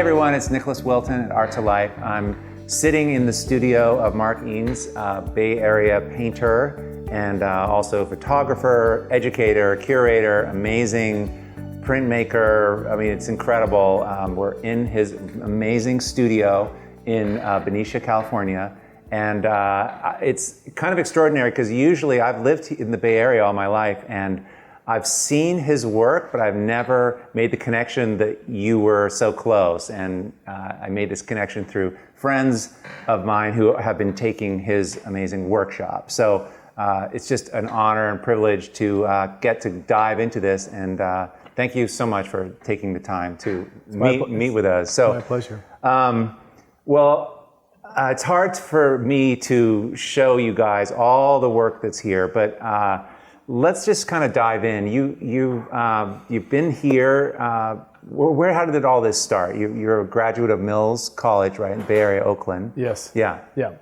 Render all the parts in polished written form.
everyone, it's Nicholas Wilton at Art to Life. I'm sitting in the studio of Mark Eanes, Bay Area painter and also photographer, educator, curator, amazing printmaker. I mean, it's incredible. We're in his amazing studio in Benicia, California. And it's kind of extraordinary because usually I've lived in the Bay Area all my life and I've seen his work, but I've never made the connection that you were so close. And I made this connection through friends of mine who have been taking his amazing workshop. So it's just an honor and privilege to get to dive into this. And thank you so much for taking the time to meet with us. So, my pleasure. It's hard for me to show you guys all the work that's here, but let's just kind of dive in. You've been here. How did all this start? You're a graduate of Mills College, right, in Bay Area, Oakland. Yes. Yeah. Yeah.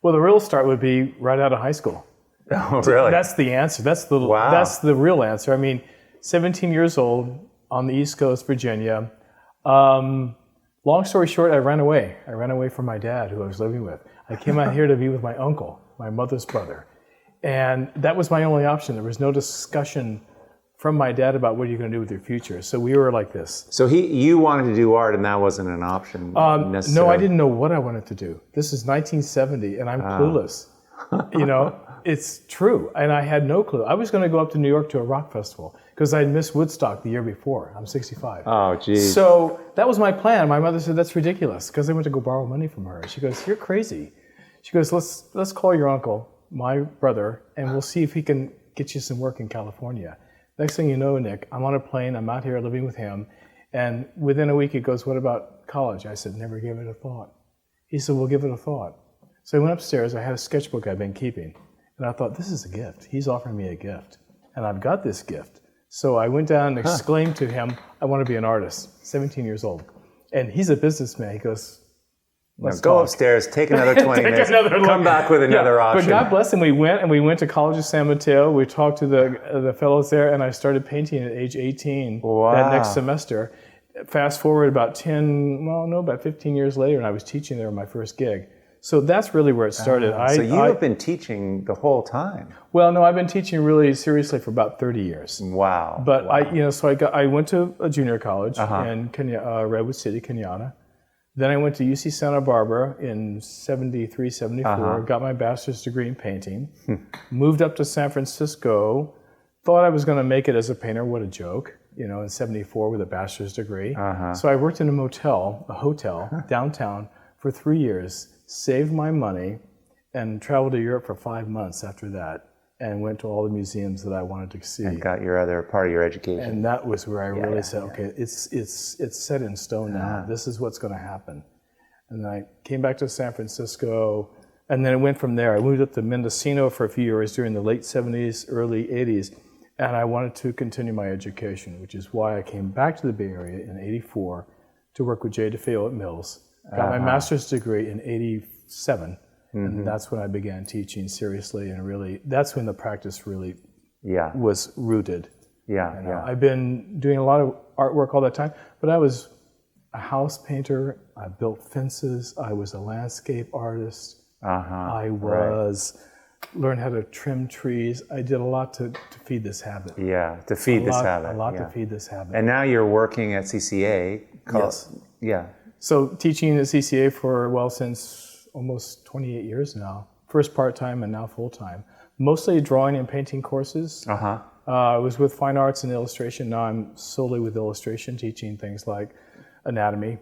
Well, the real start would be right out of high school. Oh, really? That's the answer. That's the real answer. I mean, 17 years old on the East Coast, Virginia. Long story short, I ran away. I ran away from my dad, who I was living with. I came out here to be with my uncle, my mother's brother. And that was my only option. There was no discussion from my dad about what are you going to do with your future. So we were like this. So you wanted to do art and that wasn't an option necessarily? No, I didn't know what I wanted to do. This is 1970 and I'm clueless. You know, it's true. And I had no clue. I was going to go up to New York to a rock festival because I'd missed Woodstock the year before. I'm 65. Oh, geez. So that was my plan. My mother said, that's ridiculous, because I went to go borrow money from her. She goes, you're crazy. She goes, let's call your uncle, my brother, and we'll see if he can get you some work in California. Next thing you know, Nick, I'm on a plane. I'm out here living with him. And within a week, he goes, what about college? I said, never give it a thought. He said, we'll give it a thought. So I went upstairs. I had a sketchbook I'd been keeping. And I thought, this is a gift. He's offering me a gift. And I've got this gift. So I went down and exclaimed to him, I want to be an artist, 17 years old. And he's a businessman. He goes, let's go talk. Upstairs, take another 20 minutes, come back with another option. But God bless him, we went to College of San Mateo. We talked to the fellows there, and I started painting at age 18 that next semester. Fast forward about 15 years later, and I was teaching there my first gig. So that's really where it started. So you have been teaching the whole time? Well, no, I've been teaching really seriously for about 30 years. Wow. But I went to a junior college in Redwood City, Kenyatta. Then I went to UC Santa Barbara in 73, 74, got my bachelor's degree in painting, moved up to San Francisco, thought I was going to make it as a painter. What a joke, in 74 with a bachelor's degree. So I worked in a hotel downtown for 3 years, saved my money, and traveled to Europe for 5 months after that, and went to all the museums that I wanted to see. And got your other part of your education. And that was where I really said, okay, it's set in stone now. This is what's going to happen. And I came back to San Francisco, and then it went from there. I moved up to Mendocino for a few years during the late 70s, early 80s, and I wanted to continue my education, which is why I came back to the Bay Area in 84 to work with Jay DeFeo at Mills. Got my master's degree in 87, and that's when I began teaching seriously, and really, that's when the practice really was rooted. I've been doing a lot of artwork all that time, but I was a house painter, I built fences, I was a landscape artist, learned how to trim trees. I did a lot to feed this habit. To feed this habit. A lot to feed this habit. And now you're working at CCA. So teaching at CCA for, since almost 28 years now. First part-time and now full-time. Mostly drawing and painting courses. I was with fine arts and illustration. Now I'm solely with illustration, teaching things like anatomy,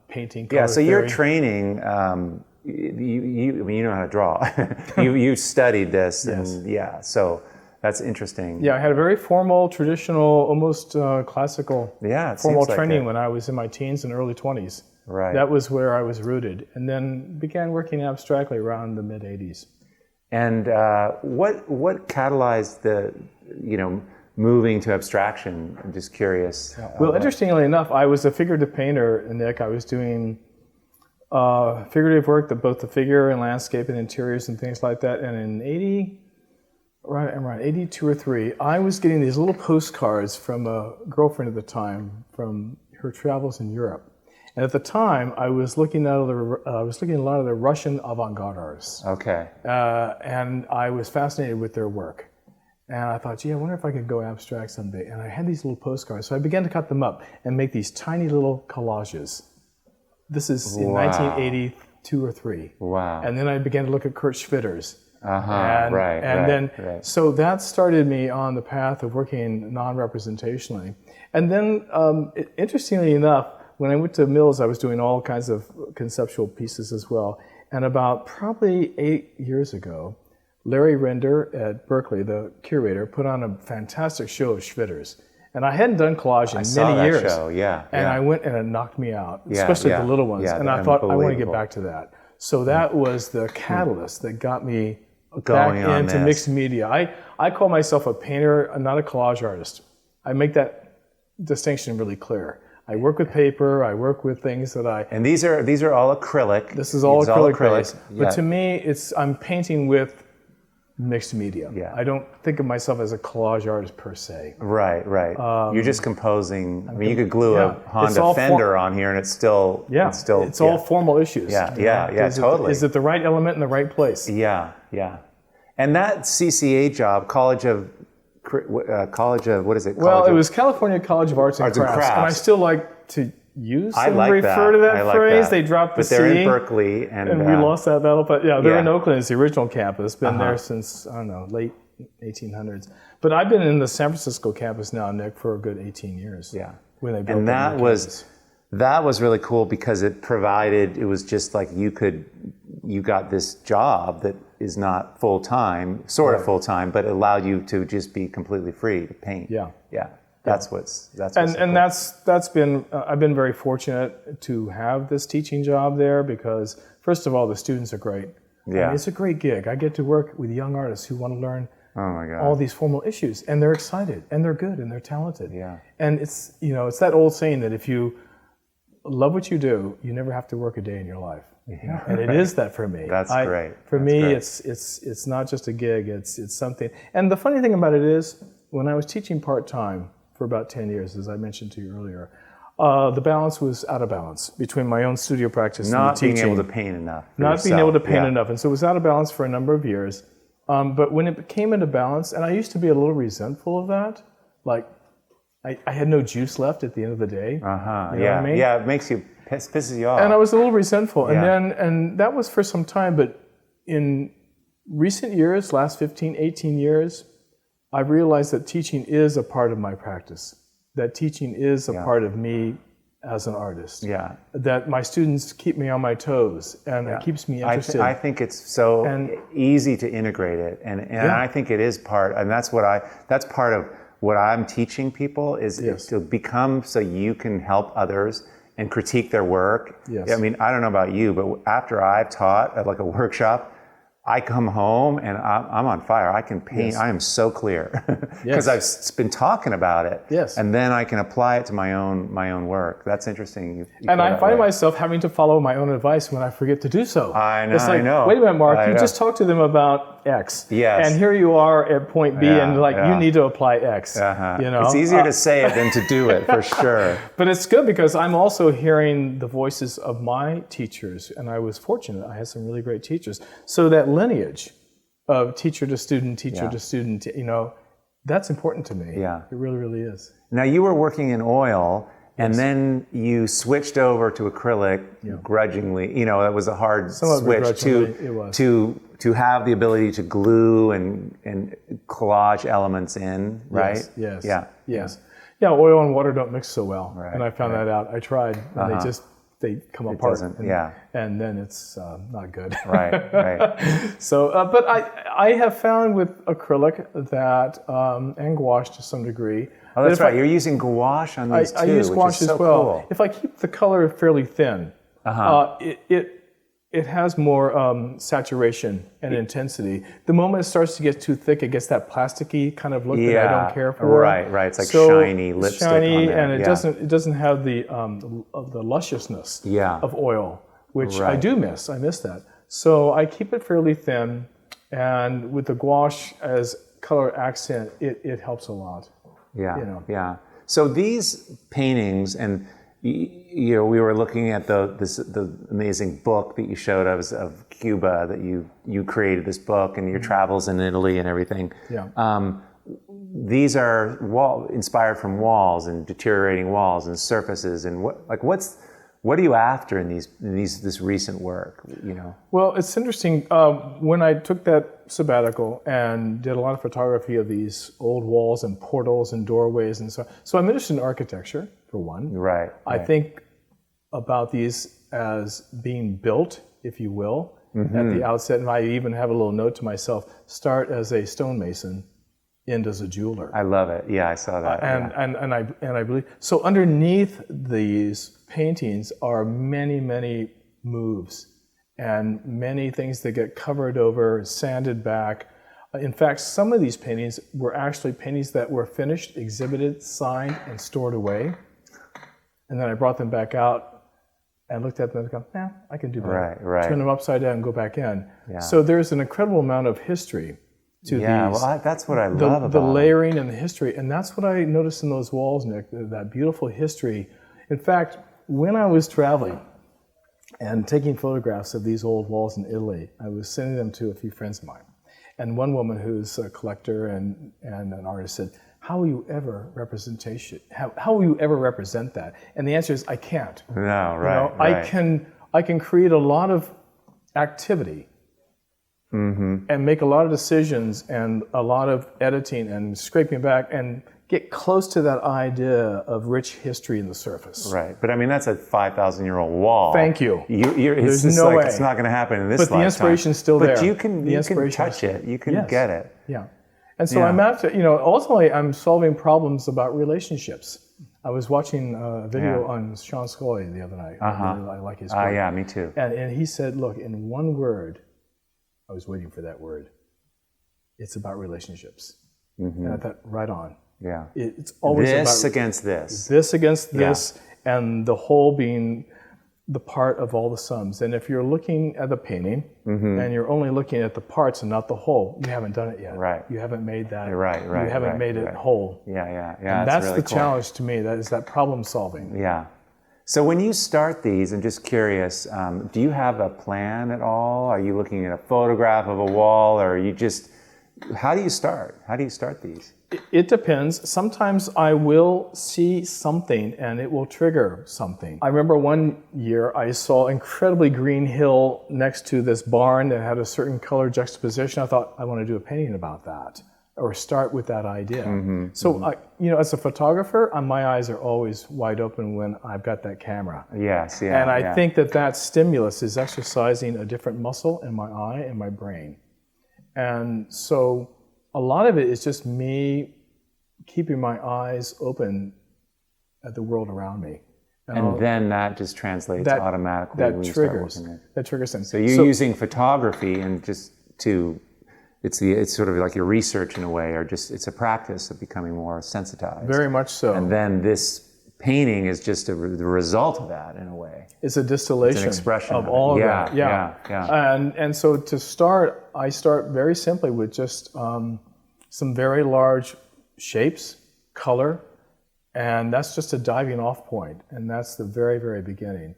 painting, color so theory. your training, you know how to draw. you studied this, and so that's interesting. I had a very formal, traditional, almost classical formal training when I was in my teens and early 20s. Right. That was where I was rooted, and then began working abstractly around the mid-'80s. And what catalyzed the, moving to abstraction? I'm just curious. Well, interestingly enough, I was a figurative painter, Nick. I was doing figurative work, both the figure and landscape and interiors and things like that. And in around 82 or 3, I was getting these little postcards from a girlfriend at the time from her travels in Europe. And at the time, I was looking at a lot of the Russian avant-garde artists. Okay. And I was fascinated with their work. And I thought, gee, I wonder if I could go abstract someday. And I had these little postcards. So I began to cut them up and make these tiny little collages. This is in 1982 or 3. Wow. And then I began to look at Kurt Schwitter's. So that started me on the path of working non-representationally. And then, interestingly enough, when I went to Mills, I was doing all kinds of conceptual pieces as well. And about probably 8 years ago, Larry Render at Berkeley, the curator, put on a fantastic show of Schwitter's. And I hadn't done collage in many years. Show, yeah. And I went and it knocked me out, especially the little ones. Yeah, and I thought, I want to get back to that. So that was the catalyst that got me back into mixed media. I call myself a painter, not a collage artist. I make that distinction really clear. I work with paper, I work with things that I... And these are all acrylic. This is all acrylic based. But to me, I'm painting with mixed media. Yeah. I don't think of myself as a collage artist per se. Right. You're just composing. I mean, you could glue a Honda Fender on here and it's still... It's all formal issues. Totally. Is it the right element in the right place? Yeah. And that CCA job, College of what is it? Well, it was California College of Arts and Crafts. And I still like to use and refer to that phrase. They dropped the C. But they're in Berkeley. And we lost that battle. But they're in Oakland. It's the original campus. Been there since, I don't know, late 1800s. But I've been in the San Francisco campus now, Nick, for a good 18 years. Yeah. When they built and that was really cool because it was just like you got this job that is not full-time, sort of full-time, but allowed you to just be completely free to paint. That's what's been I've been very fortunate to have this teaching job there because first of all the students are great. It's a great gig. I get to work with young artists who want to learn all these formal issues, and they're excited and they're good and they're talented. And it's it's that old saying that if you love what you do, you never have to work a day in your life. And it is that for me. That's great. For me, it's not just a gig. It's something. And the funny thing about it is, when I was teaching part-time for about 10 years, as I mentioned to you earlier, the balance was out of balance between my own studio practice and the teaching. Not being able to paint enough. Being able to paint enough. And so it was out of balance for a number of years. But when it came into balance, and I used to be a little resentful of that, like I had no juice left at the end of the day. You know what I mean? Yeah, it makes you... pisses you off. And I was a little resentful. And that was for some time, but in recent years, last 15, 18 years, I've realized that teaching is a part of my practice. That teaching is a part of me as an artist. That my students keep me on my toes and it keeps me interested. I think it's so easy to integrate it. And I think it is part, and that's part of what I'm teaching people is to become so you can help others and critique their work. I mean, I don't know about you, but after I've taught at like a workshop, I come home and I'm on fire. I can paint. I am so clear because I've been talking about it. And then I can apply it to my own work. That's interesting. And I find myself having to follow my own advice when I forget to do so. I know. It's like, wait a minute, Mark, you just talked to them about X. And here you are at point B and you need to apply X. It's easier to say it than to do it, for sure. But it's good because I'm also hearing the voices of my teachers, and I was fortunate. I had some really great teachers. So that lineage of teacher to student, that's important to me. It really, really is. Now you were working in oil, and then you switched over to acrylic grudgingly. It was a hard switch to have the ability to glue and collage elements in, right? Yes. Oil and water don't mix so well, and I found that out. I tried, and they come apart, and then it's not good. So, but I have found with acrylic that, and gouache to some degree. Oh, that's right. You're using gouache on these too, I use gouache as well. Cool. If I keep the color fairly thin, it has more saturation and intensity. The moment it starts to get too thick, it gets that plasticky kind of look that I don't care for. Right. It's like shiny lipstick on there. And it doesn't have the lusciousness of oil, which I do miss. I miss that. So I keep it fairly thin, and with the gouache as color accent, it helps a lot. So these paintings, and you know, we were looking at the amazing book that you showed us of Cuba, that you created this book and your travels in Italy and everything. Yeah. These are inspired from walls and deteriorating walls and surfaces, and what are you after in this recent work? You know. Well, it's interesting. When I took that sabbatical and did a lot of photography of these old walls and portals and doorways and so I'm interested in architecture for one. Right. I think about these as being built, if you will, at the outset, and I even have a little note to myself: start as a stonemason, end as a jeweler. I love it. Yeah, I saw that. And I believe so. Underneath these paintings are many moves and many things that get covered over, sanded back. In fact, some of these paintings were actually paintings that were finished, exhibited, signed, and stored away. And then I brought them back out and looked at them and go, I can do better. Right. Turn them upside down and go back in. Yeah. So there's an incredible amount of history to these. Well, that's what I love about the layering and the history. And that's what I noticed in those walls, Nick, that beautiful history. In fact, when I was traveling and taking photographs of these old walls in Italy, I was sending them to a few friends of mine. And one woman who's a collector and an artist said, how will you ever represent that? And the answer is, I can't. No, right, you know, right. I can create a lot of activity and make a lot of decisions and a lot of editing and scraping back and get close to that idea of rich history in the surface. Right, but I mean, that's a 5,000-year-old wall. Thank you. It's just no way. It's not going to happen in this lifetime. But the inspiration's still there. But you can touch it. You can get it. Yeah. And so I'm after, ultimately I'm solving problems about relationships. I was watching a video on Sean Scully the other night. I like his work. Yeah, me too. And he said, look, in one word, I was waiting for that word, it's about relationships. And I thought, right on. Yeah. It's always this about against this. This against this, and the whole being the part of all the sums. And if you're looking at the painting and you're only looking at the parts and not the whole, you haven't done it yet. Right. You haven't made that. Right. You haven't made it whole. Yeah. And that's really the challenge to me. That is that problem solving. Yeah. So when you start these, I'm just curious, do you have a plan at all? Are you looking at a photograph of a wall, or are you just, how do you start? How do you start these? It depends. Sometimes I will see something and it will trigger something. I remember one year I saw incredibly green hill next to this barn that had a certain color juxtaposition. I thought, I want to do a painting about that, or start with that idea. So, as a photographer, my eyes are always wide open when I've got that camera. Yes, And I think that stimulus is exercising a different muscle in my eye and my brain. And so a lot of it is just me keeping my eyes open at the world around me. And then that just translates automatically when you start working it. That triggers things. So you're using photography and just it's sort of like your research in a way, or just it's a practice of becoming more sensitized. Very much so. And then this painting is just the result of that in a way. It's a distillation it's an expression of all of that. Yeah. And so to start, I start very simply with just some very large shapes, color, and that's just a diving off point. And that's the very, very beginning.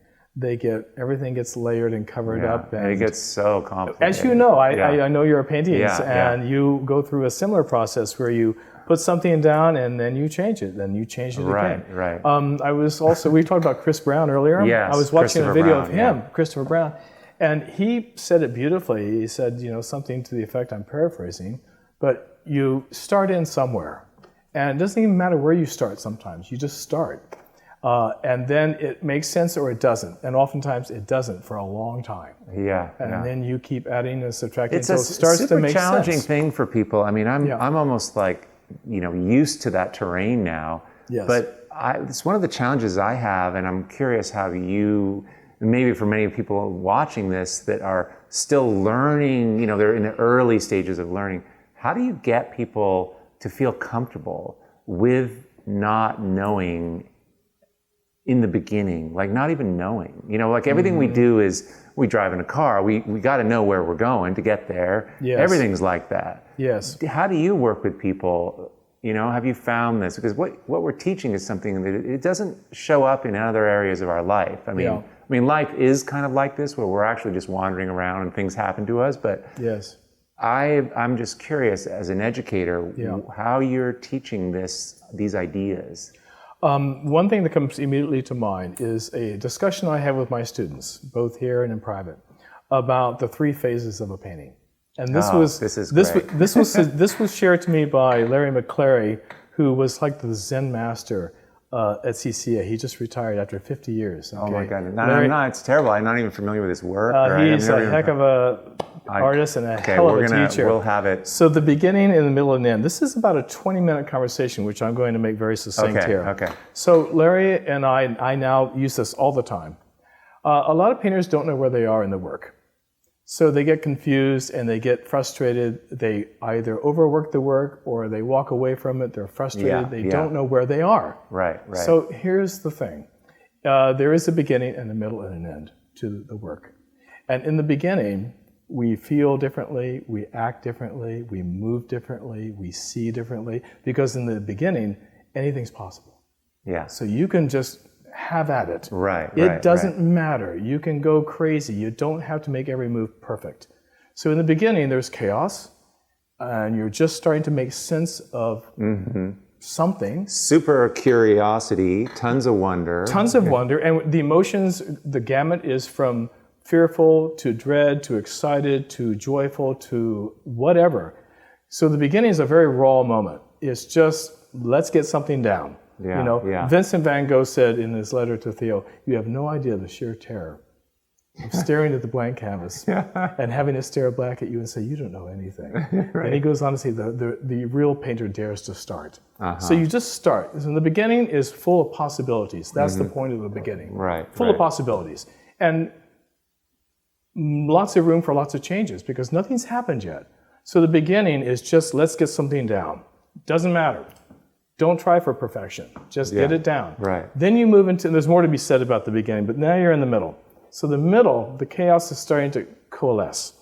Everything gets layered and covered up. And it gets so complicated. As you know, I know you're a paintings, and you go through a similar process where you put something down and then you change it, then you change it again. Right. I was also, we talked about Chris Brown earlier. Yes, I was watching a video of him, yeah. Christopher Brown, and he said it beautifully. He said, something to the effect, I'm paraphrasing, but you start in somewhere. And it doesn't even matter where you start sometimes, you just start. And then it makes sense or it doesn't. And oftentimes it doesn't for a long time. And then you keep adding and subtracting until it starts to make sense. It's a super challenging thing for people. I mean, I'm almost like, used to that terrain now. Yes. But it's one of the challenges I have, and I'm curious how you, maybe for many people watching this that are still learning, they're in the early stages of learning, how do you get people to feel comfortable with not knowing in the beginning, like not even knowing, like everything we do is we drive in a car, we got to know where we're going to get there. Yes. Everything's like that. Yes. How do you work with people, have you found this? Because what we're teaching is something that it doesn't show up in other areas of our life. I mean, life is kind of like this, where we're actually just wandering around and things happen to us. But yes, I'm just curious, as an educator, how you're teaching these ideas. One thing that comes immediately to mind is a discussion I have with my students, both here and in private, about the 3 phases of a painting. And this was shared to me by Larry McClary, who was like the Zen master at CCA. He just retired after 50 years. Okay? Oh my God! No, it's terrible. I'm not even familiar with his work. He's a heck of a artist and a hell of a teacher. We'll have it. So the beginning, and the middle, and the end. This is about a 20-minute conversation, which I'm going to make very succinct here. Okay. So Larry and I now use this all the time. A lot of painters don't know where they are in the work. So they get confused and they get frustrated. They either overwork the work or they walk away from it. They're frustrated. They don't know where they are. Right. So here's the thing. There is a beginning and a middle and an end to the work. And in the beginning, we feel differently, we act differently, we move differently, we see differently, because in the beginning, anything's possible. Yeah. So you can just have at it. It doesn't matter. You can go crazy. You don't have to make every move perfect. So in the beginning, there's chaos, and you're just starting to make sense of something. Super curiosity, tons of wonder. And the emotions, the gamut is from fearful to dread to excited to joyful to whatever. So the beginning is a very raw moment. It's just, let's get something down. Vincent van Gogh said in his letter to Theo, "You have no idea the sheer terror of staring at the blank canvas and having it stare back at you and say, you don't know anything." And he goes on to say, the real painter dares to start. So you just start. So the beginning is full of possibilities. That's the point of the beginning. Full of possibilities. And lots of room for lots of changes because nothing's happened yet. So the beginning is just, let's get something down. Doesn't matter. Don't try for perfection. Just get it down. Then you move into, there's more to be said about the beginning, but now you're in the middle. So the middle, the chaos is starting to coalesce.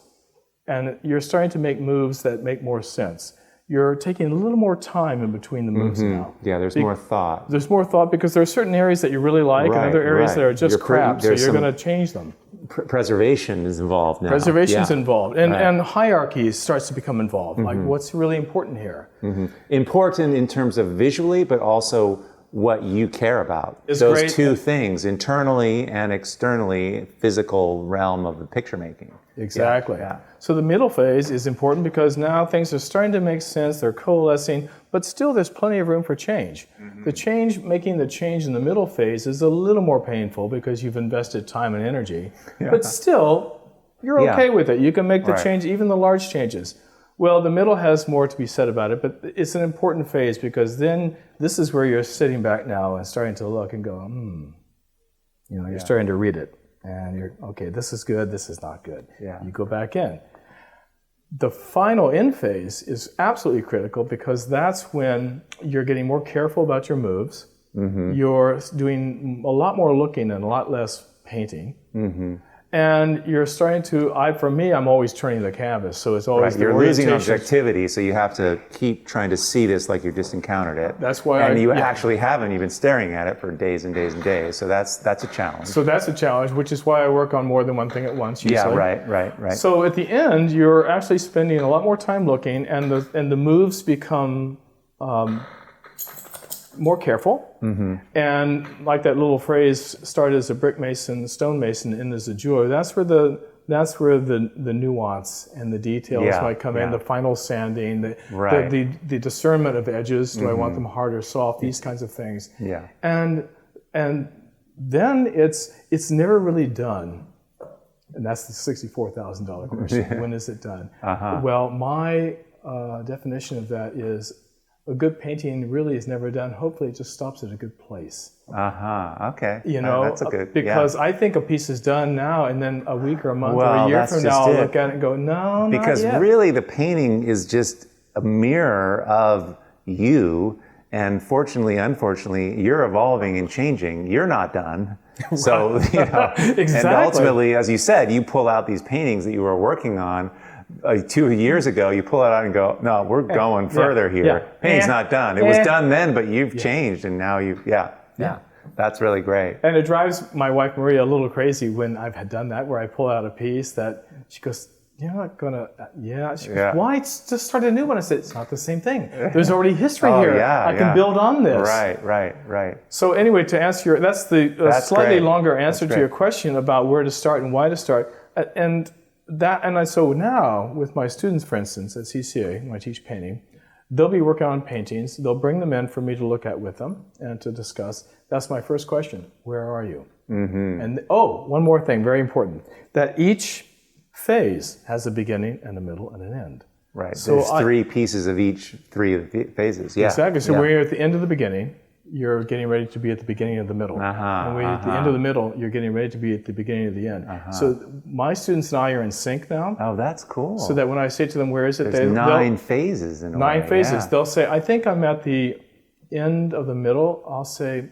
And you're starting to make moves that make more sense. You're taking a little more time in between the moves now. Yeah, there's more thought. There's more thought because there are certain areas that you really like and other areas that are just crap, so you're going to change them. Preservation is involved now. Preservation's involved. And hierarchy starts to become involved. Like, what's really important here? Important in terms of visually, but also what you care about. Those two things, internally and externally, physical realm of the picture making. Exactly. So the middle phase is important because now things are starting to make sense, they're coalescing, but still there's plenty of room for change. Making the change in the middle phase is a little more painful because you've invested time and energy, but still, you're okay with it. You can make the change, even the large changes. Well, the middle has more to be said about it, but it's an important phase because then this is where you're sitting back now and starting to look and go, you're starting to read it. And you're, okay, this is good, this is not good. You go back in. The final end phase is absolutely critical because that's when you're getting more careful about your moves. You're doing a lot more looking and a lot less painting. And you're starting to, for me, I'm always turning the canvas, so it's always the You're losing orientation. objectivity, so you have to keep trying to see this like you just encountered it. That's why and you actually haven't. You've been staring at it for days and days and days, so that's a challenge. So that's a challenge, which is why I work on more than one thing at once usually. Right. So at the end, you're actually spending a lot more time looking, and the moves become more careful. And like that little phrase, start as a brick mason, stone mason, end as a jeweler. That's where the nuance and the details might come in. The final sanding, the discernment of edges. Do I want them hard or soft? These kinds of things. And then it's never really done. And that's the $64,000 question. When is it done? Well, my definition of that is, a good painting really is never done. Hopefully it just stops at a good place. Okay. That's a good, because I think a piece is done now, and then a week or a month or a year from now I'll look at it and go, no, because not yet. Really the painting is just a mirror of you, and fortunately, unfortunately, you're evolving and changing. You're not done. So, Exactly. And ultimately, as you said, you pull out these paintings that you were working on 2 years ago, you pull it out and go, no, we're going further here. Yeah. Painting's not done. It was done then, but you've changed, and now that's really great. And it drives my wife Maria a little crazy when I've had done that, where I pull out a piece that she goes, "You're not gonna," She goes, "Why? Just start a new one." I said, "It's not the same thing. There's already history here. I can build on this." Right. So anyway, to answer that's the slightly longer answer to your question about where to start and why to start, so now with my students, for instance, at CCA, when I teach painting, they'll be working on paintings. They'll bring them in for me to look at with them and to discuss. That's my first question. Where are you? Mm-hmm. And one more thing, very important, that each phase has a beginning and a middle and an end. Right. So there's 3 pieces of each 3 of the phases. Yeah. Exactly. So when you're at the end of the beginning, you're getting ready to be at the beginning of the middle. And when you're at the end of the middle, you're getting ready to be at the beginning of the end. So my students and I are in sync now. Oh, that's cool. So that when I say to them, where is it? There's 9 phases in a way. 9 phases. Yeah. They'll say, I think I'm at the end of the middle. I'll say,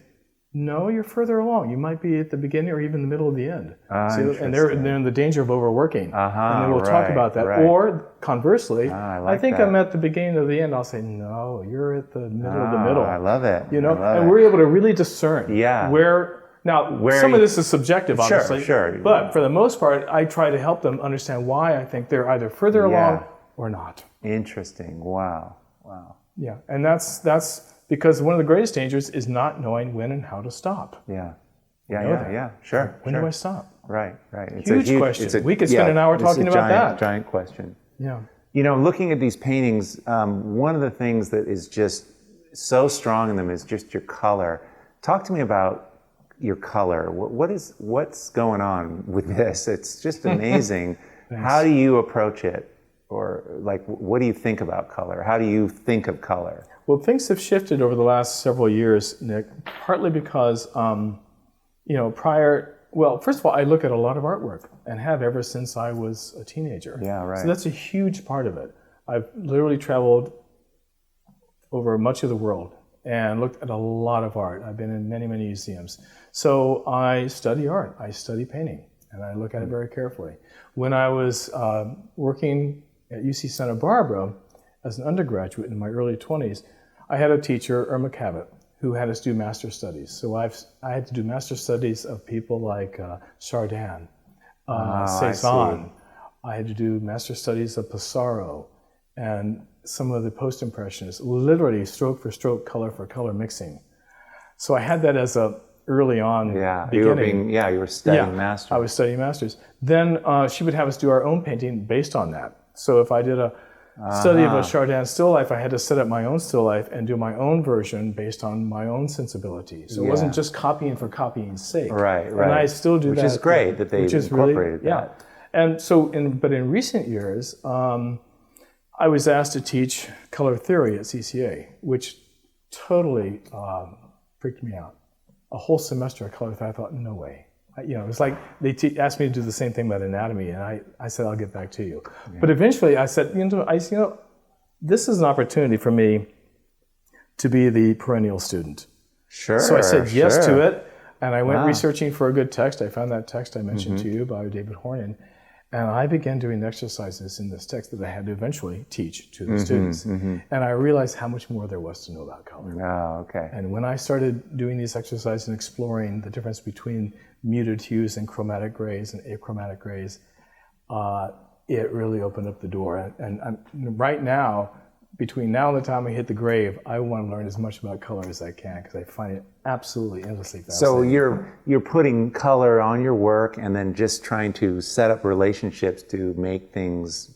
no, you're further along. You might be at the beginning or even the middle of the end. And they're in the danger of overworking. And then we'll talk about that. Right. Or conversely, I think I'm at the beginning of the end. I'll say, no, you're at the middle of the middle. I love it. And we're able to really discern where some of this is subjective, obviously. Sure. But for the most part, I try to help them understand why I think they're either further along or not. Interesting. Wow. Yeah. And that's because one of the greatest dangers is not knowing when and how to stop. Sure. When do I stop? Right. It's huge question. We could spend an hour talking about that. Giant question. Yeah. Looking at these paintings, one of the things that is just so strong in them is just your color. Talk to me about your color. What's going on with this? It's just amazing. How do you approach it? Or what do you think about color? How do you think of color? Well, things have shifted over the last several years, Nick, partly because, first of all, I look at a lot of artwork and have ever since I was a teenager. Yeah, right. So that's a huge part of it. I've literally traveled over much of the world and looked at a lot of art. I've been in many, many museums. So I study art, I study painting, and I look at it very carefully. When I was working at UC Santa Barbara as an undergraduate in my early 20s, I had a teacher, Irma Cabot, who had us do master studies. So I had to do master studies of people like Chardin, Cezanne. I had to do master studies of Pissarro and some of the post-impressionists, literally stroke for stroke, color for color mixing. So I had that as a early on beginning. You were studying masters. I was studying masters. Then she would have us do our own painting based on that. So if I did a study of a Chardin still life, I had to set up my own still life and do my own version based on my own sensibility. So it wasn't just copying for copying's sake. Right. And I still do that. Which is great that they incorporated that. Yeah. And so, but in recent years, I was asked to teach color theory at CCA, which totally freaked me out. A whole semester of color theory, I thought, no way. It was like they asked me to do the same thing about anatomy, and I said, I'll get back to you. Yeah. But eventually I said, this is an opportunity for me to be the perennial student. Sure. So I said yes to it, and I went researching for a good text. I found that text I mentioned to you by David Hornan, and I began doing exercises in this text that I had to eventually teach to the students. And I realized how much more there was to know about color. Oh, okay. And when I started doing these exercises and exploring the difference between muted hues and chromatic grays and achromatic grays, it really opened up the door. And right now, between now and the time I hit the grave, I want to learn as much about color as I can because I find it absolutely endlessly fascinating. So you're putting color on your work and then just trying to set up relationships to make things,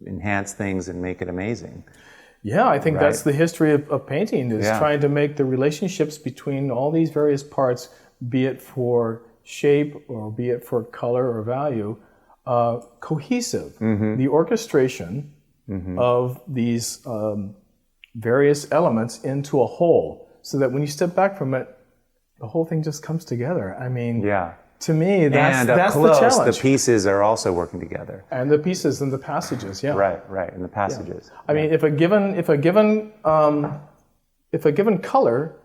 enhance things, and make it amazing. Yeah, I think that's the history of painting, is trying to make the relationships between all these various parts, be it for shape or be it for color or value, cohesive. The orchestration of these various elements into a whole, so that when you step back from it, the whole thing just comes together. I mean, to me, that's the challenge. The pieces are also working together. And the pieces and the passages, Right, and the passages. I mean, if a given color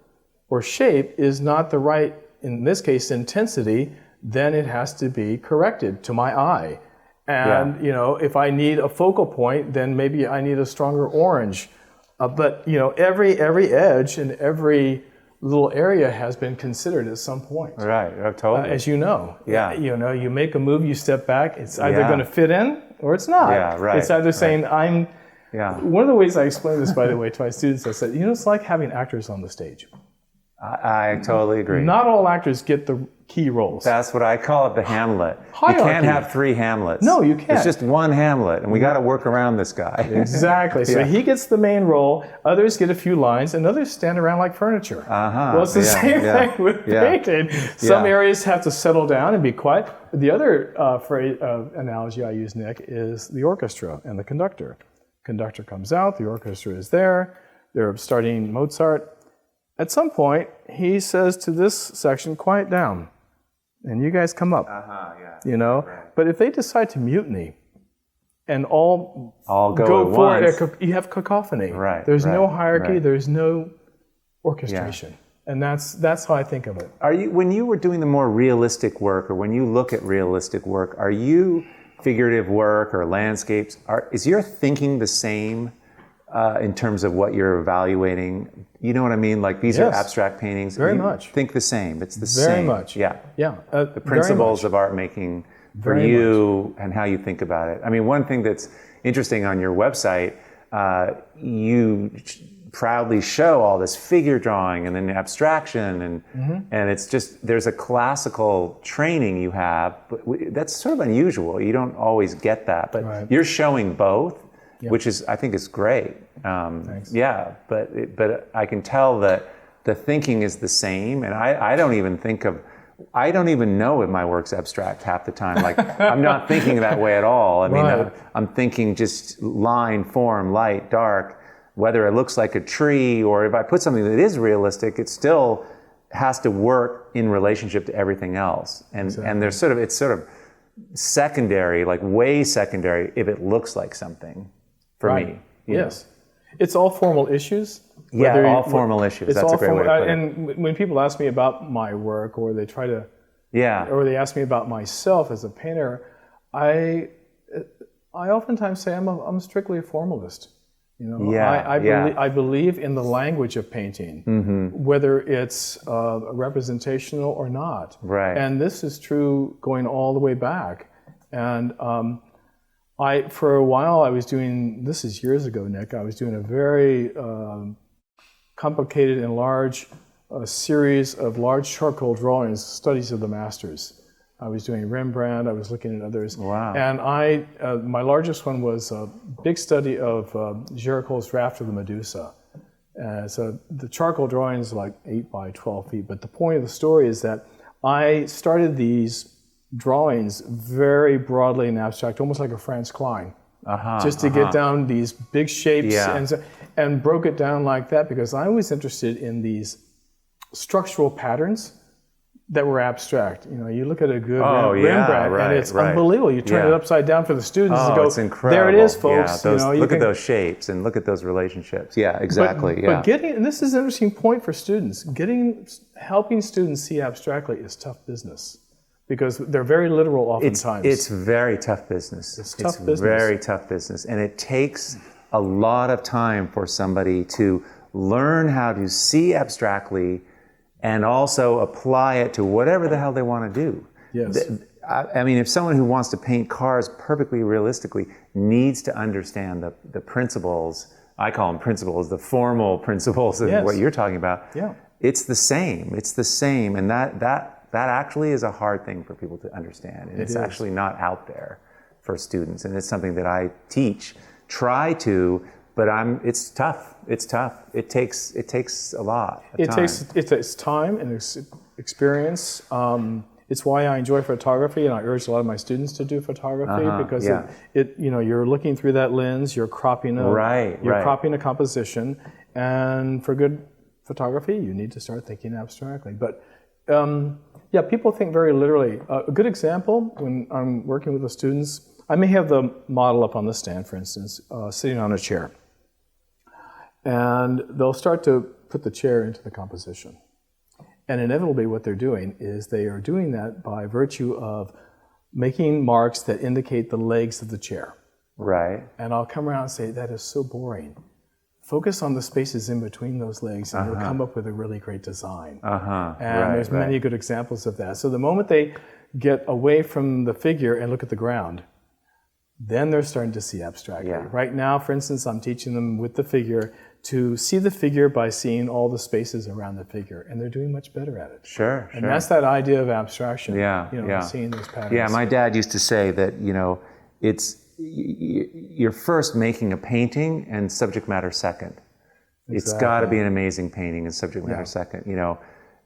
or shape is not the right, in this case, intensity, then it has to be corrected to my eye. And if I need a focal point, then maybe I need a stronger orange. But every edge and every little area has been considered at some point. Right, totally. As you know. Yeah. You make a move, you step back, it's either going to fit in or it's not. Yeah, right. It's either saying I'm... Yeah. One of the ways I explain this, by the way, to my students, I said, it's like having actors on the stage. I totally agree. Not all actors get the key roles. That's what I call it, the Hamlet. Hierarchy. You can't have 3 Hamlets. No, you can't. It's just one Hamlet, and we got to work around this guy. Exactly. So he gets the main role, others get a few lines, and others stand around like furniture. Well, it's the same thing with painting. Some areas have to settle down and be quiet. The other analogy I use, Nick, is the orchestra and the conductor. Conductor comes out, the orchestra is there, they're starting Mozart. At some point, he says to this section, quiet down, and you guys come up. Right. But if they decide to mutiny and all go for it, you have cacophony. Right. There's no hierarchy, there's no orchestration. And that's how I think of it. When you were doing the more realistic work, or when you look at realistic work, are you figurative work or landscapes, is your thinking the same in terms of what you're evaluating? You know what I mean? Like these are abstract paintings. Very you much. Think the same. It's the same. Very much. Yeah. Yeah. The principles of art making for you and how you think about it. I mean, one thing that's interesting on your website, you proudly show all this figure drawing and then abstraction and it's just, there's a classical training you have, but that's sort of unusual. You don't always get that, but you're showing both, which is, I think is great. Thanks. Yeah, but I can tell that the thinking is the same, and I don't even know if my work's abstract half the time. Like, I'm not thinking that way at all. I mean, I'm thinking just line, form, light, dark, whether it looks like a tree, or if I put something that is realistic, it still has to work in relationship to everything else. And there's it's sort of secondary, like way secondary, if it looks like something for me. Yes. It's all formal issues. Yeah, all formal issues. That's a great way to put it. And when people ask me about my work, or they try to, or they ask me about myself as a painter, I oftentimes say I'm strictly a formalist. I believe in the language of painting, whether it's representational or not. Right. And this is true going all the way back. And for a while I was doing, this is years ago, Nick, I was doing a very complicated and large series of large charcoal drawings, studies of the masters. I was doing Rembrandt, I was looking at others. Wow. And my largest one was a big study of Géricault's Raft of the Medusa. So the charcoal drawing is like 8 by 12 feet, but the point of the story is that I started these drawings very broadly and abstract, almost like a Franz Klein, just to get down these big shapes and broke it down like that, because I was interested in these structural patterns that were abstract. You look at a good Rembrandt, and it's unbelievable. You turn it upside down for the students and go, it's incredible. There it is, folks. Yeah, look at those shapes and look at those relationships. Yeah, exactly. But and this is an interesting point for students, helping students see abstractly is tough business, because they're very literal oftentimes. It's very tough business. It's very tough business. And it takes a lot of time for somebody to learn how to see abstractly and also apply it to whatever the hell they want to do. Yes. I mean, if someone who wants to paint cars perfectly realistically needs to understand the principles, I call them principles, the formal principles of what you're talking about, it's the same. It's the same. And that actually is a hard thing for people to understand. And it's actually not out there for students. And it's something that I try to, but it's tough. It's tough. It takes a lot of time. It takes time and experience. It's why I enjoy photography, and I urge a lot of my students to do photography, because you're looking through that lens, you're cropping cropping a composition, and for good photography, you need to start thinking abstractly. But people think very literally. A good example, when I'm working with the students, I may have the model up on the stand, for instance, sitting on a chair. And they'll start to put the chair into the composition. And inevitably what they're doing is they are doing that by virtue of making marks that indicate the legs of the chair. Right. And I'll come around and say, that is so boring. Focus on the spaces in between those legs and you'll come up with a really great design. And there's many good examples of that. So the moment they get away from the figure and look at the ground, then they're starting to see abstractly. Yeah. Right now, for instance, I'm teaching them with the figure to see the figure by seeing all the spaces around the figure, and they're doing much better at it. Sure. And that's that idea of abstraction. Yeah. Seeing those patterns. Yeah, my dad used to say that, you're first making a painting and subject matter second. Exactly. It's got to be an amazing painting and subject matter second.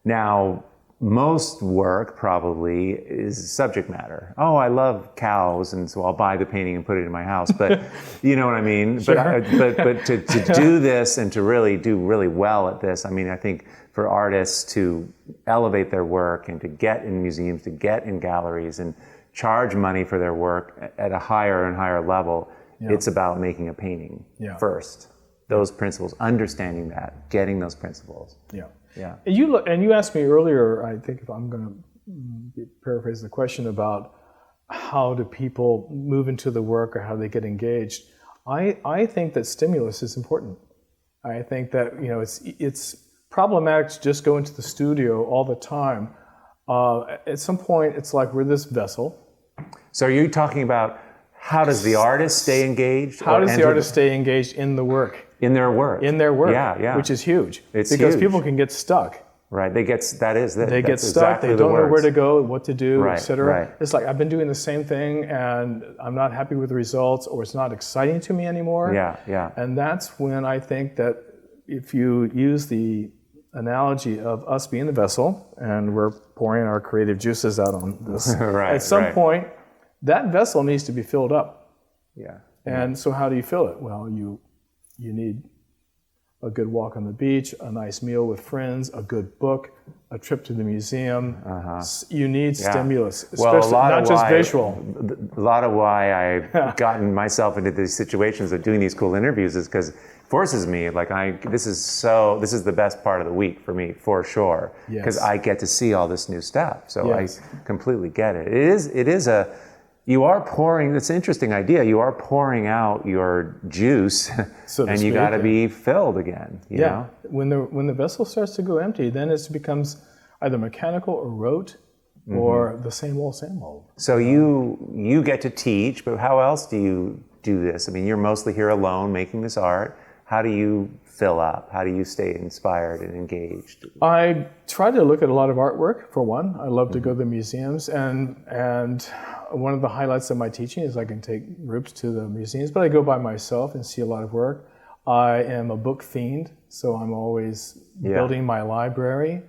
Now most work probably is subject matter. Oh, I love cows, and so I'll buy the painting and put it in my house. But you know what I mean. Sure. But to do this and to really do really well at this, I mean, I think for artists to elevate their work and to get in museums, to get in galleries, and charge money for their work at a higher and higher level, it's about making a painting first. Those principles, understanding that, getting those principles. Yeah. And you asked me earlier, I think if I'm going to paraphrase the question about how do people move into the work or how they get engaged. I think that stimulus is important. I think that it's problematic to just go into the studio all the time. At some point, it's like we're this vessel. So are you talking about how does the artist stay engaged? How does the artist stay engaged in the work? In their work. Yeah. Which is huge. It's because huge. people can get stuck. Right. They get stuck. Exactly, they don't know where to go, what to do, etc. Right. It's like I've been doing the same thing and I'm not happy with the results, or it's not exciting to me anymore. Yeah. And that's when I think that if you use the analogy of us being the vessel and we're pouring our creative juices out on this, at some point that vessel needs to be filled up. Yeah. And so how do you fill it? Well, you need a good walk on the beach, a nice meal with friends, a good book, a trip to the museum. You need stimulus, especially not just visual. A lot of why I've gotten myself into these situations of doing these cool interviews is because it forces me, this is the best part of the week for me, for sure, because I get to see all this new stuff. So I completely get it. You are pouring, it's an interesting idea, you are pouring out your juice and you got to be filled again. You know? When the vessel starts to go empty, then it becomes either mechanical or rote or the same old, same old. So you get to teach, but how else do you do this? I mean, you're mostly here alone making this art. How do you fill up? How do you stay inspired and engaged? I try to look at a lot of artwork, for one. I love to go to the museums, and one of the highlights of my teaching is I can take groups to the museums, but I go by myself and see a lot of work. I am a book fiend, so I'm always building my library.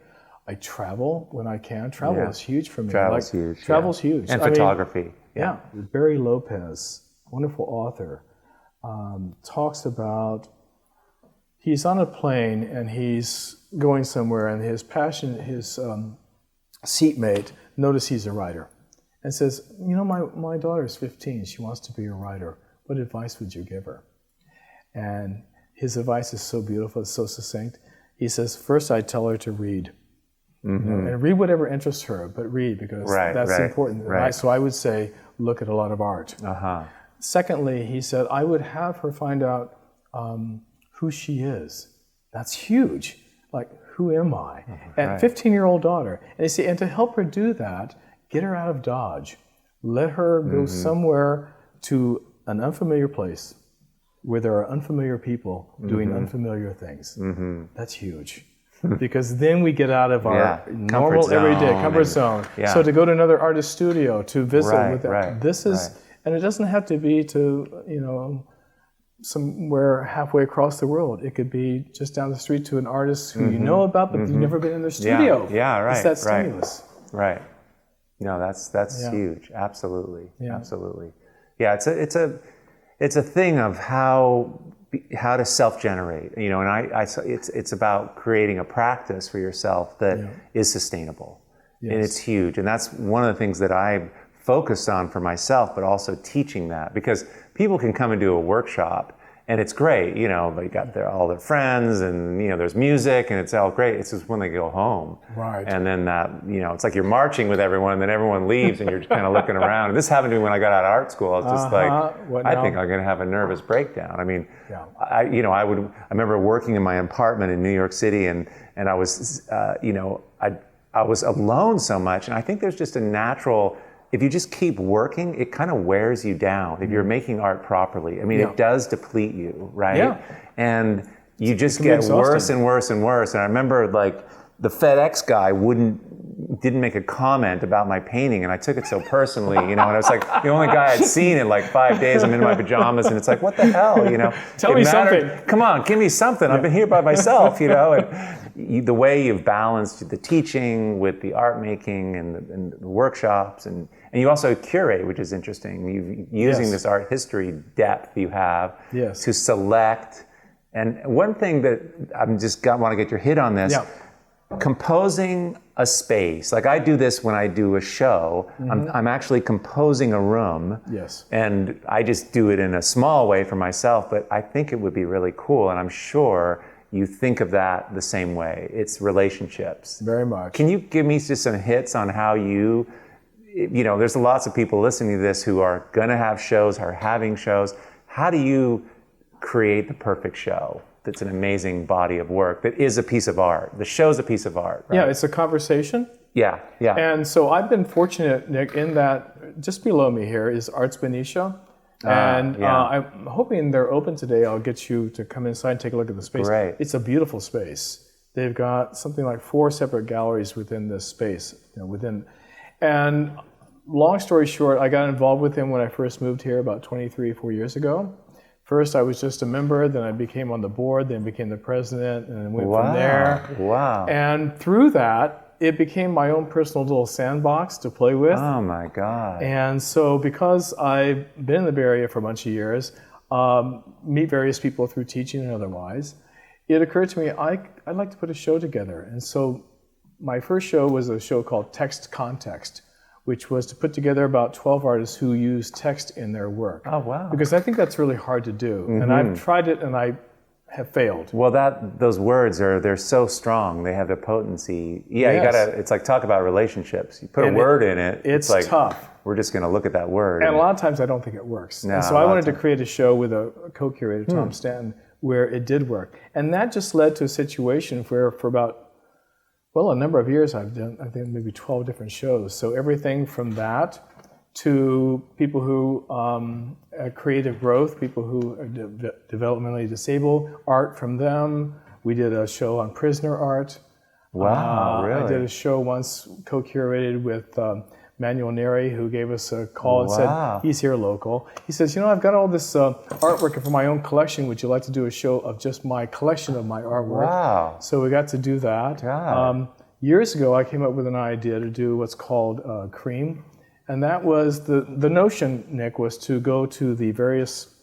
I travel when I can. Travel is huge for me. Travel's huge. Travel's huge. And photography. Barry Lopez, wonderful author, talks about he's on a plane and he's going somewhere, and his seatmate, notice he's a writer, and says, my daughter's 15, she wants to be a writer. What advice would you give her? And his advice is so beautiful, it's so succinct. He says, first I'd tell her to read. And read whatever interests her, but read, because that's important. So I would say, look at a lot of art. Secondly, he said, I would have her find out who she is. That's huge. Like, who am I? And 15-year-old daughter. And you see, and to help her do that, get her out of Dodge. Let her go somewhere to an unfamiliar place where there are unfamiliar people doing unfamiliar things. That's huge. Because then we get out of our normal everyday comfort zone. So to go to another artist studio, to visit with that, this is, and it doesn't have to be to, somewhere halfway across the world. It could be just down the street to an artist who you know about, but you've never been in their studio. It's that stimulus. No, that's huge. Absolutely. Absolutely. Yeah, it's a thing of how to self-generate, and it's about creating a practice for yourself that is sustainable. And it's huge. And that's one of the things that I've focused on for myself, but also teaching that, because people can come and do a workshop And it's great, they got all their friends and, there's music and it's all great. It's just when they go home. Right. And then that, it's like you're marching with everyone and then everyone leaves and you're kind of looking around. And this happened to me when I got out of art school. I was just I think I'm going to have a nervous breakdown. I mean, I remember working in my apartment in New York City and I was, I was alone so much. And I think there's just a natural, if you just keep working, it kind of wears you down if you're making art properly. I mean, it does deplete you, right? Yeah. And you just get worse and worse and worse. And I remember the FedEx guy didn't make a comment about my painting, and I took it so personally, and I was like the only guy I'd seen in 5 days. I'm in my pajamas, and it's like, what the hell, Tell me something. Come on, give me something. I've been here by myself, And the way you've balanced the teaching with the art making and the workshops, and you also curate, which is interesting. Using this art history depth you have to select. And one thing that want to get your hit on this. Yeah. Composing a space, like I do this when I do a show. I'm actually composing a room. Yes. And I just do it in a small way for myself, but I think it would be really cool, and I'm sure you think of that the same way. It's relationships. Very much. Can you give me just some hits on how there's lots of people listening to this who are going to have shows, are having shows. How do you create the perfect show? That's an amazing body of work that is a piece of art. The show's a piece of art, right? Yeah, it's a conversation. Yeah. And so I've been fortunate, Nick, in that just below me here is Arts Benicia. And I'm hoping they're open today. I'll get you to come inside and take a look at the space. Right. It's a beautiful space. They've got something like 4 separate galleries within this space. And long story short, I got involved with them when I first moved here about 4 years ago. First, I was just a member, then I became on the board, then became the president, and then went from there. Wow. And through that, it became my own personal little sandbox to play with. Oh my God. And so because I've been in the Bay Area for a bunch of years, meet various people through teaching and otherwise, it occurred to me I'd like to put a show together. And so my first show was a show called Text Context, which was to put together about 12 artists who use text in their work. Oh, wow. Because I think that's really hard to do. And I've tried it and I have failed. Well, those words they're so strong. They have their potency. Yeah, you gotta, it's like talk about relationships. You put a word in it. It's like, tough. We're just gonna look at that word. And a lot of times I don't think it works. No, and so I wanted to create a show with a co-curator, Tom Stanton, where it did work. And that just led to a situation where for about a number of years I've done, I think maybe 12 different shows. So everything from that to people who creative growth, people who are developmentally disabled, art from them. We did a show on prisoner art. Wow, really? I did a show once co-curated with Manuel Neri, who gave us a call and said, he's here local. He says, I've got all this artwork for my own collection. Would you like to do a show of just my collection of my artwork? Wow. So we got to do that. Years ago, I came up with an idea to do what's called CREAM. And that was, the notion, Nick, was to go to the various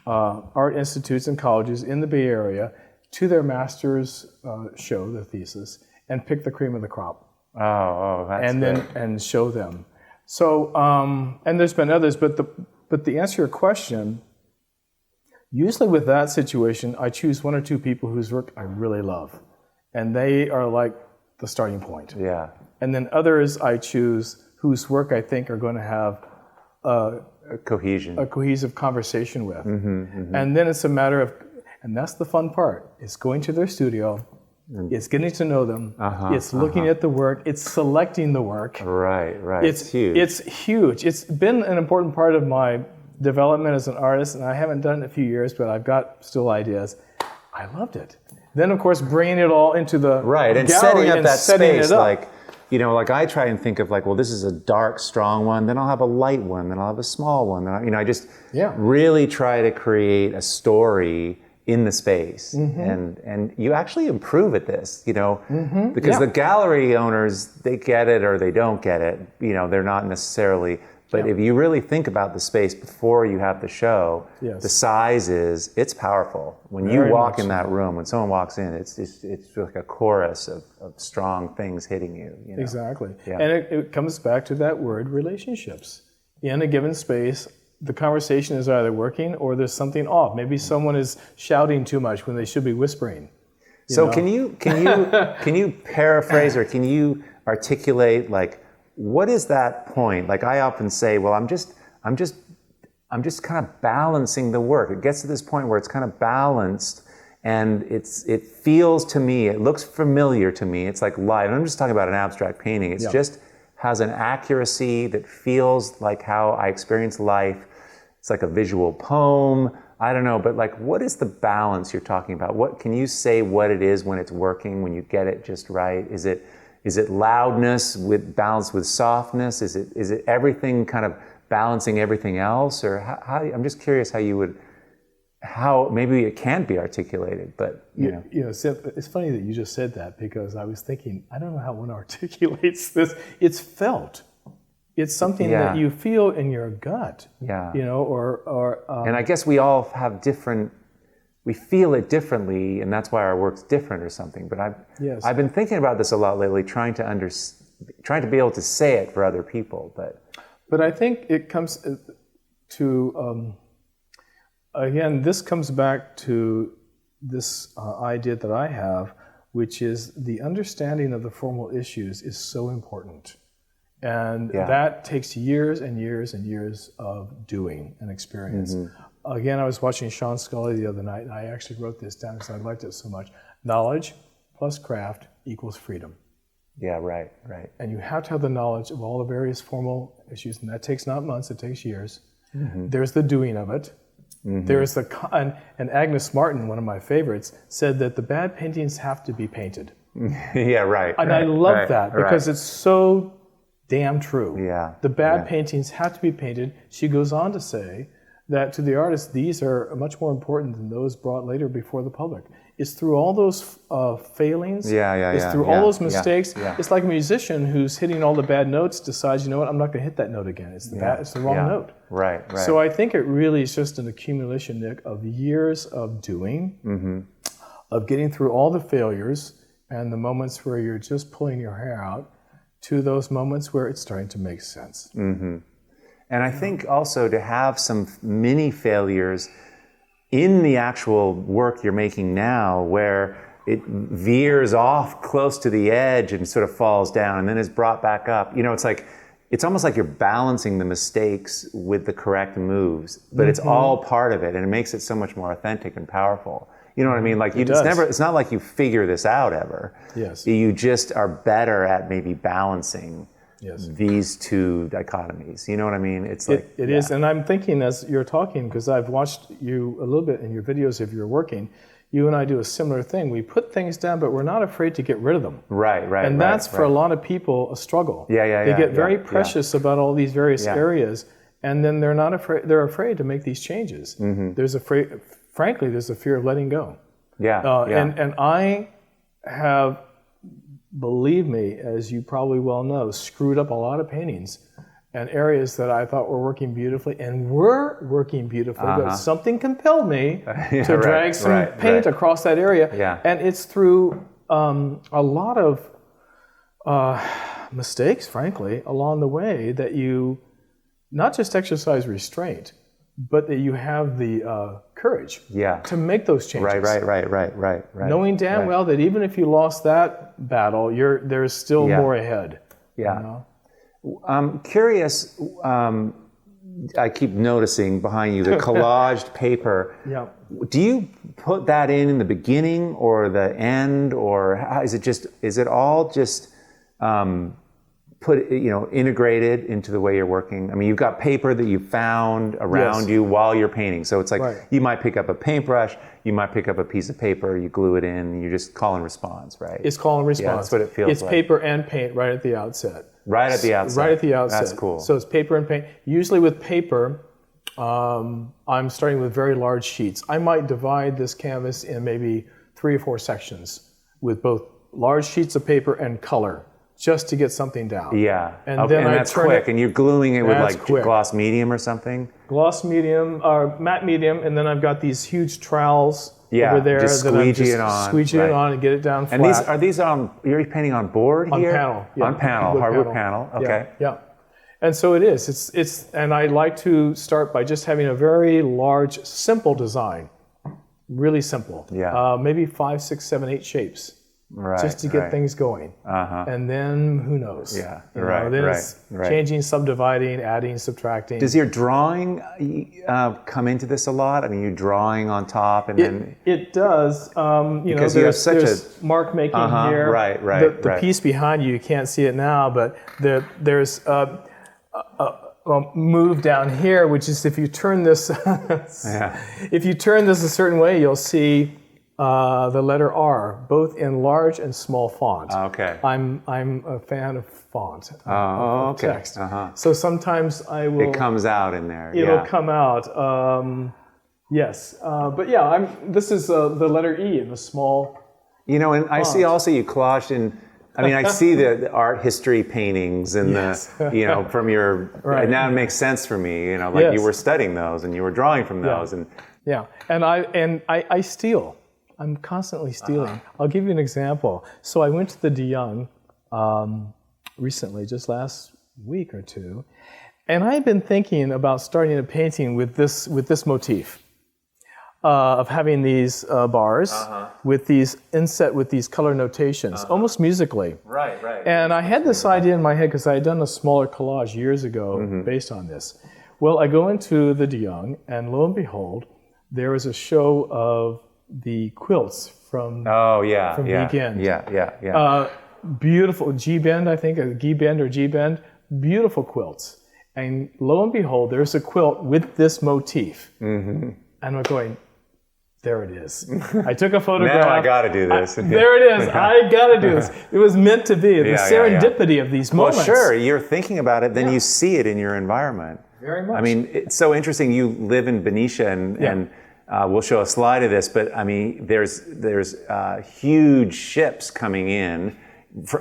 art institutes and colleges in the Bay Area to their master's show, the thesis, and pick the cream of the crop. Oh, that's and good. And show them. So, and there's been others, but the answer to your question, usually with that situation, I choose 1 or 2 people whose work I really love, and they are like the starting point. Yeah. And then others I choose whose work I think are going to have a cohesive conversation with. And then it's a matter of, and that's the fun part, it's going to their studio, it's getting to know them, it's looking at the work, it's selecting the work. Right. It's huge. It's huge. It's been an important part of my development as an artist, and I haven't done it in a few years, but I've got still ideas. I loved it. Then, of course, bringing it all into the and setting up that space, like I try and think of this is a dark, strong one, then I'll have a light one, then I'll have a small one, then I just really try to create a story in the space, and you actually improve at this, because the gallery owners, they get it or they don't get it, they're not necessarily. But if you really think about the space before you have the show, the size it's powerful. When you walk in that room, when someone walks in, it's like a chorus of strong things hitting you. Exactly. Yeah. And it comes back to that word, relationships. In a given space, the conversation is either working or there's something off. Maybe someone is shouting too much when they should be whispering. So can you paraphrase or can you articulate like what is that point? Like I often say, well, I'm just kind of balancing the work. It gets to this point where it's kind of balanced, and it feels to me, it looks familiar to me. It's like live. And I'm just talking about an abstract painting. It's just has an accuracy that feels like how I experience life. It's like a visual poem. I don't know, but like, what is the balance you're talking about? What can you say what it is when it's working, when you get it just right? Is it loudness with balance with softness? Is it everything kind of balancing everything else? Or how I'm just curious how maybe it can't be articulated, but you know. It's funny that you just said that, because I was thinking, I don't know how one articulates this. It's felt. It's something that you feel in your gut. Yeah. And I guess we all have we feel it differently, and that's why our work's different or something. But I've been thinking about this a lot lately, trying to be able to say it for other people. But I think it comes to, again, this comes back to this idea that I have, which is the understanding of the formal issues is so important. And that takes years and years and years of doing and experience. Mm-hmm. Again, I was watching Sean Scully the other night, and I actually wrote this down because I liked it so much. Knowledge plus craft equals freedom. Yeah, right. And you have to have the knowledge of all the various formal issues, and that takes not months, it takes years. Mm-hmm. There's the doing of it. Mm-hmm. There's and Agnes Martin, one of my favorites, said that the bad paintings have to be painted. Yeah, right. And I love that because it's so damn true. Yeah. The bad paintings have to be painted. She goes on to say that to the artist, these are much more important than those brought later before the public. It's through all those failings. It's through all those mistakes. Yeah. It's like a musician who's hitting all the bad notes decides, you know what, I'm not going to hit that note again. It's the wrong note. Right. So I think it really is just an accumulation, Nick, of years of doing, of getting through all the failures and the moments where you're just pulling your hair out, to those moments where it's starting to make sense. Mm-hmm. And I think also to have some mini failures in the actual work you're making now, where it veers off close to the edge and sort of falls down and then is brought back up. It's almost like you're balancing the mistakes with the correct moves, but it's all part of it, and it makes it so much more authentic and powerful. You know what I mean? Like it's not like you figure this out ever. Yes. You just are better at maybe balancing these two dichotomies. You know what I mean? It's like it is, and I'm thinking as you're talking, because I've watched you a little bit in your videos if you're working. You and I do a similar thing. We put things down, but we're not afraid to get rid of them. Right. And that's for a lot of people a struggle. They get very precious about all these various areas, and then they're not afraid. They're afraid to make these changes. Mm-hmm. Frankly, there's a fear of letting go. And I have, believe me, as you probably well know, screwed up a lot of paintings and areas that I thought were working beautifully and were working beautifully, but something compelled me to drag some paint across that area. And it's through a lot of mistakes, frankly, along the way that you not just exercise restraint, but that you have the courage to make those changes. Right. Knowing damn well that even if you lost that battle, there's still more ahead. Yeah. You know? I'm curious, I keep noticing behind you the collaged paper. Yeah. Do you put that in the beginning or the end, or is it all just integrated into the way you're working? I mean, you've got paper that you found around you while you're painting. So it's like you might pick up a paintbrush, you might pick up a piece of paper, you glue it in, and you just call and response, right? It's call and response. Yeah, that's what it feels like. It's paper and paint right at the outset. Right at the outset. That's cool. So it's paper and paint. Usually with paper, I'm starting with very large sheets. I might divide this canvas in maybe 3 or 4 sections with both large sheets of paper and color, just to get something down. Yeah. And then that's quick. And you're gluing it with like gloss medium or something? Gloss medium, or matte medium, and then I've got these huge trowels over there just that I'm squeegee it on and get it down flat. And you're painting on board here? On panel. On panel, hardwood panel. Okay. Yeah. And so it is. And I like to start by just having a very large, simple design. Really simple. Yeah. Maybe 5, 6, 7, 8 shapes. Right. Just to get things going. And then who knows? Yeah. Then it's changing, subdividing, adding, subtracting. Does your drawing come into this a lot? I mean, you're drawing on top and then... It does. Because you have such there's mark making here. Right. The piece behind you can't see it now, but there's a move down here, which is if you turn this, if you turn this a certain way, you'll see the letter R, both in large and small font. Okay. I'm a fan of font. Of text. So sometimes I will. It comes out in there. It'll come out. Yes, but yeah, this is the letter E in the small. You know, and I see also you collaged in. I mean, I see the art history paintings and the, from your. And now it makes sense for me. You know, like you were studying those and you were drawing from those and. Yeah, and I steal. I'm constantly stealing. I'll give you an example. So I went to the De Young recently, just last week or two, and I had been thinking about starting a painting with this motif of having these bars with these inset with these color notations, almost musically. Right. And I had this idea in my head because I had done a smaller collage years ago based on this. Well, I go into the De Young, and lo and behold, there is a show of the quilts from Weekend. Yeah. Beautiful G-bend, I think, a G-bend or G-bend. Beautiful quilts. And lo and behold, there's a quilt with this motif. And I'm going, there it is. I took a photograph. Now I got to do this. There it is. I got to do this. It was meant to be. The serendipity of these moments. Well, sure. You're thinking about it, then you see it in your environment. Very much. I mean, it's so interesting. You live in Benicia, and we'll show a slide of this, but I mean, there's huge ships coming in.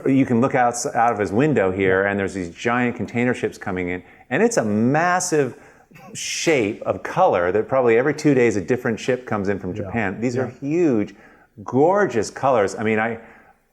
You can look out of his window here, and there's these giant container ships coming in, and it's a massive shape of color that probably every 2 days a different ship comes in from Japan. These are huge, gorgeous colors. I mean,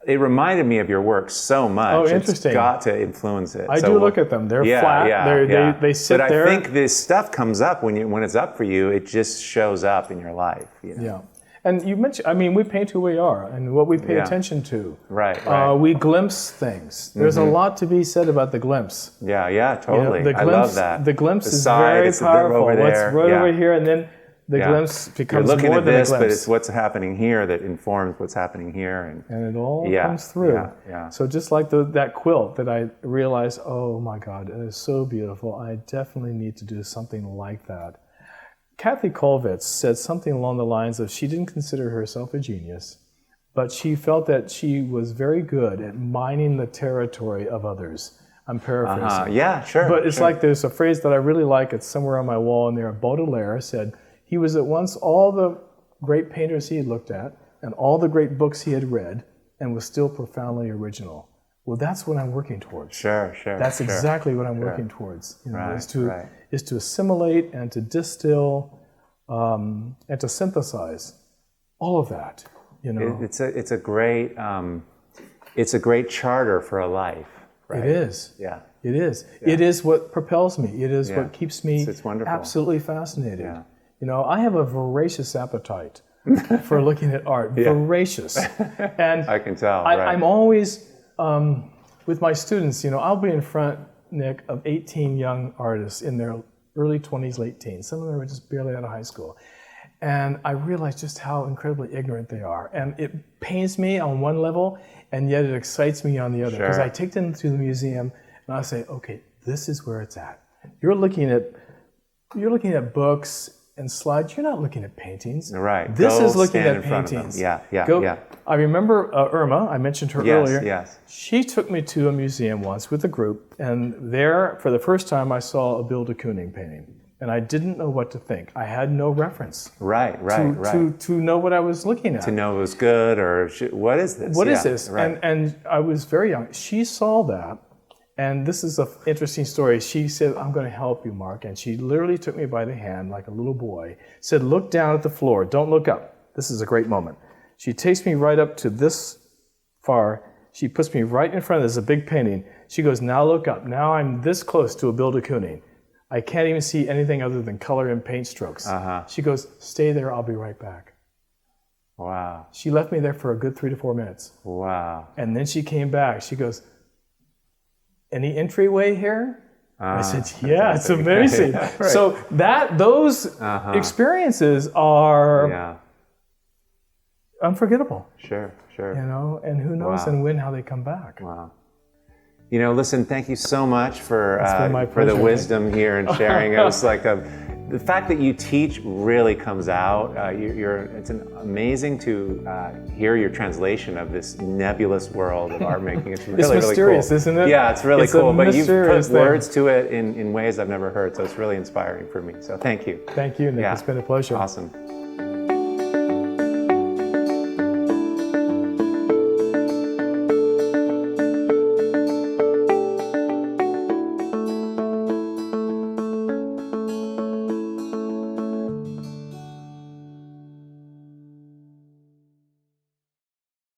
it reminded me of your work so much. Oh, interesting. It's got to influence it. I do look at them. They're flat. They sit there. But I think this stuff comes up when it's up for you. It just shows up in your life. You know? Yeah. And you mentioned, I mean, we paint who we are and what we pay attention to. Right. We glimpse things. There's a lot to be said about the glimpse. Yeah, totally. The glimpse, I love that. The glimpse is very powerful. What's over here, and then the glimpse becomes more than a glimpse. You're looking at this, but it's what's happening here that informs what's happening here. And it all comes through. Yeah. So just like that quilt that I realized, oh my God, it is so beautiful. I definitely need to do something like that. Kathy Kollwitz said something along the lines of she didn't consider herself a genius, but she felt that she was very good at mining the territory of others. I'm paraphrasing. Yeah, sure. But it's like there's a phrase that I really like. It's somewhere on my wall in there. Baudelaire said he was at once all the great painters he had looked at and all the great books he had read and was still profoundly original. Well, that's what I'm working towards. Sure. That's exactly what I'm working towards. Is to assimilate and to distill and to synthesize all of that. It's a great charter for a life. Right? It is. Yeah. It is. Yeah. It is what propels me. It is what keeps me it's wonderful. Absolutely fascinated. Yeah. I have a voracious appetite for looking at art. Voracious. And I can tell. I'm always with my students. I'll be in front, Nick, of 18 young artists in their early 20s, late teens. Some of them are just barely out of high school. And I realize just how incredibly ignorant they are. And it pains me on one level, and yet it excites me on the other. Because I take them to the museum, and I say, okay, this is where it's at. You're looking at books and slides. You're not looking at paintings. Right. This is looking at paintings. Yeah. I remember Irma, I mentioned her earlier. Yes. She took me to a museum once with a group, and there, for the first time, I saw a Bill de Kooning painting. And I didn't know what to think. I had no reference. Right. To know what I was looking at. To know it was good, or what is this? What is this? Right. And I was very young. She saw that, and this is an interesting story. She said, I'm going to help you, Mark. And she literally took me by the hand like a little boy, said, look down at the floor. Don't look up. This is a great moment. She takes me right up to this far. She puts me right in front of this, a big painting. She goes, now look up. Now I'm this close to a Bill de Kooning. I can't even see anything other than color and paint strokes. She goes, stay there, I'll be right back. Wow. She left me there for a good 3 to 4 minutes. Wow. And then she came back. She goes, any entryway here? I said, yeah, it's amazing. Right. So those experiences are unforgettable. Sure. You know, and who knows and when, how they come back. Wow. You know, listen, thank you so much for the wisdom here and sharing. It was like the fact that you teach really comes out. It's amazing to hear your translation of this nebulous world of art making. It's really, it's mysterious, really cool. Isn't it? Yeah, it's really cool. But you've put thing. words to it in ways I've never heard, so it's really inspiring for me. So thank you. Thank you, Nick. It's been a pleasure. Awesome.